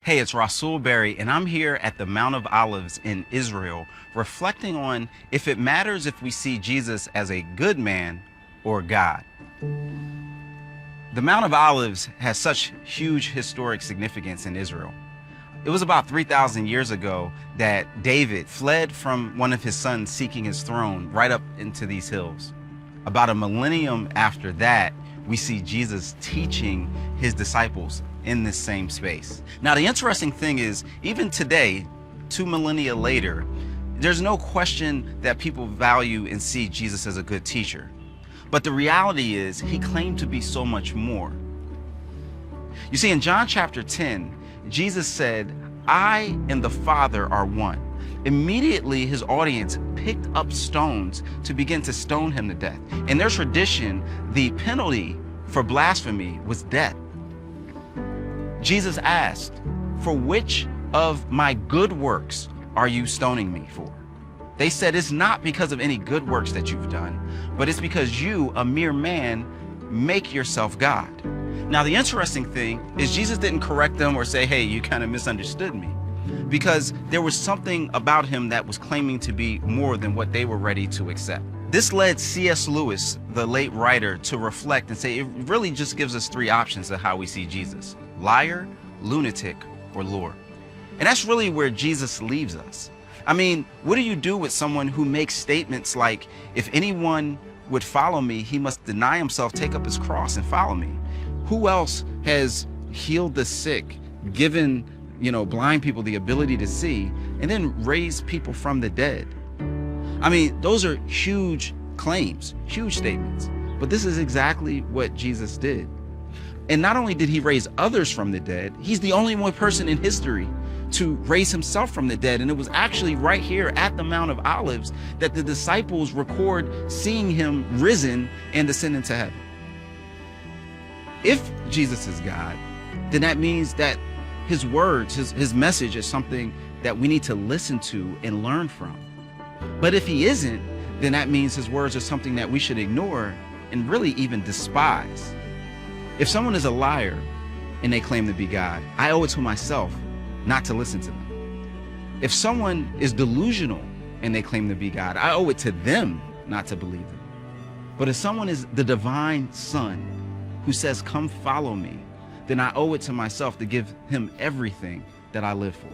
Hey, it's Rasul Berry, and I'm here at the Mount of Olives in Israel, reflecting on if it matters if we see Jesus as a good man or God. The Mount of Olives has such huge historic significance in Israel. It was about 3,000 years ago that David fled from one of his sons seeking his throne right up into these hills. About a millennium after that, we see Jesus teaching his disciples in this same space. Now, the interesting thing is, even today, 2 millennia later, there's no question that people value and see Jesus as a good teacher. But the reality is, he claimed to be so much more. You see, in John chapter 10, Jesus said, "I and the Father are one." Immediately, his audience picked up stones to begin to stone him to death. In their tradition, the penalty for blasphemy was death. Jesus asked, "For which of my good works are you stoning me for?" They said, "It's not because of any good works that you've done, but it's because you, a mere man, make yourself God." Now, the interesting thing is Jesus didn't correct them or say, "Hey, you kind of misunderstood me," because there was something about him that was claiming to be more than what they were ready to accept. This led C.S. Lewis, the late writer, to reflect and say it really just gives us 3 options of how we see Jesus: liar, lunatic, or Lord. And that's really where Jesus leaves us. I mean, what do you do with someone who makes statements like, "If anyone would follow me, he must deny himself, take up his cross, and follow me"? Who else has healed the sick, given blind people the ability to see, and then raised people from the dead? I mean, those are huge claims, huge statements. But this is exactly what Jesus did. And not only did he raise others from the dead, he's the only one person in history to raise himself from the dead. And it was actually right here at the Mount of Olives that the disciples record seeing him risen and ascend into heaven. If Jesus is God, then that means that his words, his message is something that we need to listen to and learn from. But if he isn't, then that means his words are something that we should ignore and really even despise. If someone is a liar and they claim to be God, I owe it to myself not to listen to them. If someone is delusional and they claim to be God, I owe it to them not to believe them. But if someone is the divine Son who says, "Come follow me," then I owe it to myself to give him everything that I live for.